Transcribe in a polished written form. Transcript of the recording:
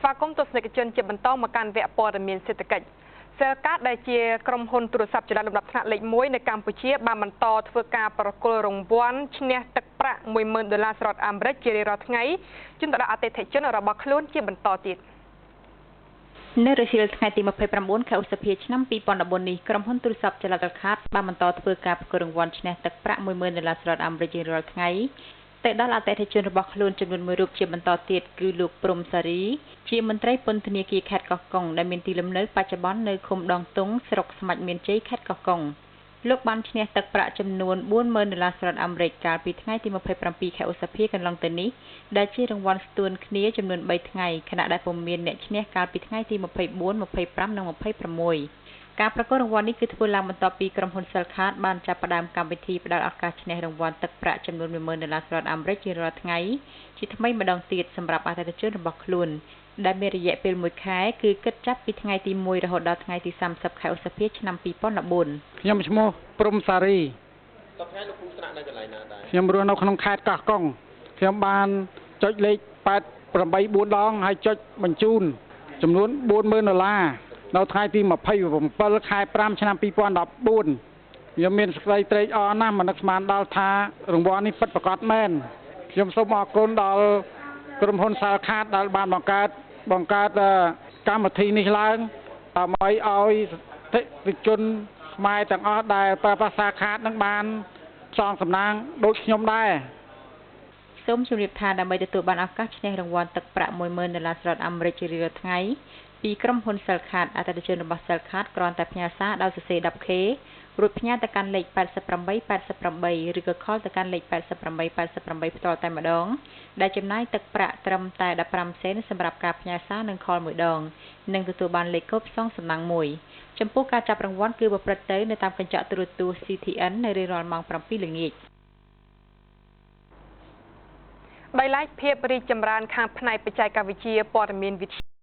ស្វាគមន៍ទស្សនិកជនជាបន្តមកកាន់វគ្គព័ត៌មានសេដ្ឋកិច្ច Cellcard ដែលជាក្រុមហ៊ុនទូរស័ព្ទចល័តលំដាប់ថ្នាក់លេខ 1 នៅកម្ពុជាបានបន្តធ្វើការប្រគល់រង្វាន់ឈ្នះទឹកប្រាក់ $10,000 សហរដ្ឋអាមេរិកជារៀងរាល់ថ្ងៃជូនទៅដល់អតិថិជនរបស់ខ្លួនជាបន្តទៀតនៅរសៀលថ្ងៃទី 29 ខែឧសភាឆ្នាំ 2014 នេះក្រុមហ៊ុនទូរស័ព្ទចល័ត Cellcard បានបន្តធ្វើការប្រគល់រង្វាន់ឈ្នះទឹកប្រាក់ $10,000 សហរដ្ឋអាមេរិកជារៀងរាល់ថ្ងៃទៅដល់អតិថិជនរបស់ខ្លួនចំនួន 1 រូបជាបន្តទៀតគឺលោកព្រំសារីជាមន្ត្រីពន្ធនាគារខេត្តកោះកុងដែលមានទីលំនៅបច្ចុប្បន្ននៅឃុំដងតុងស្រុកស្មាច់មានជ័យខេត្តកោះកុងលោកបានឈ្នះទឹកប្រាក់ចំនួន $40,000 សហរដ្ឋអាមេរិកកាលពីថ្ងៃទី 27 ខែឧសភាកន្លងទៅនេះដែលជារង្វាន់ស្ទួនគ្នាចំនួន 3 ថ្ងៃខណៈដែលពុំមានអ្នកឈ្នះកាលពីថ្ងៃទី 24, 25 និង 26ការប្រគល់រង្វាន់នេះគឺធ្វើឡើងបន្ទាប់ពីក្រុមហ៊ុន Cellcard បានចាប់ផ្ដើមកម្មវិធីផ្ដល់ឱកាសឈ្នះរង្វាន់ទឹកប្រាក់ចំនួន $10,000 សហរដ្ឋអាមេរិកជារាល់ថ្ងៃជាថ្មីម្ដងទៀតសម្រាប់អតិថិជនរបស់ខ្លួនដែលមានរយៈពេល1ខែគឺគិតចាប់ពីថ្ងៃទី 1 រហូតដល់ថ្ងៃទី 30 ខែឧសភាឆ្នាំ 2014 ខ្ញុំឈ្មោះព្រំសារីតបថ្ងៃលោកគ្រូស្នាក់នៅកន្លែងណាដែរខ្ញុំរស់នៅក្នុងខេត្តកោះកុងខ្ញុំបានចុចលេខ884ដងហើយចុចបញ្ជូនចំនួន $40,000 នៅថ្ងៃទី 27 ខែ 5 ឆ្នាំ 2014ខ្ញុំមានសេចក្តីត្រេកអរណាស់មិននឹកស្មានដល់ថារង្វាន់នេះពិតប្រាកដមែនខ្ញុំសូមអរគុណដល់ក្រុមហ៊ុន Cellcard ដែលបានបង្កើតកម្មវិធីនេះឡើងដើម្បីឲ្យអតិថិជនខ្មែរទាំងអស់ដែលប្រើប្រាស់ Cellcard នឹងបានសងសំណាងដូចខ្ញុំដែរសូមជម្រាបថាដើម្បីទទួលបានឱកាសឈ្នះរង្វាន់ទឹកប្រាក់ $10,000 សហរដ្ឋអាមេរិកជារៀងរាល់ថ្ងៃពីក្រុមហ៊ុន Cellcard អតិថិជនរបស់ Cellcard គ្រាន់តែផ្ញើសារដោយសរសេរ 10K រួចផ្ញើទៅកាន់លេខ8888ឬក៏ខលទៅកាន់លេខ8888ផ្ទាល់តែម្ដងដែលចំណាយទឹកប្រាក់ត្រឹមតែ15សេនសម្រាប់ការផ្ញើសារនិងខលមួយដងនិងទទួលបានលេខកូដផ្សងសំណាងមួយចំពោះការចាប់រង្វាន់គឺប្រព្រឹត្តទៅនៅតាមកញ្ចក់ទូរទស្សន៍ CTN នៅរៀងរាល់ម៉ោង 7 ល្ងាចដោយឡែកភាពរីកចម្រើនខាងផ្នែកបច្ចេកវិទ្យាព័ត៌មានវិទ្យា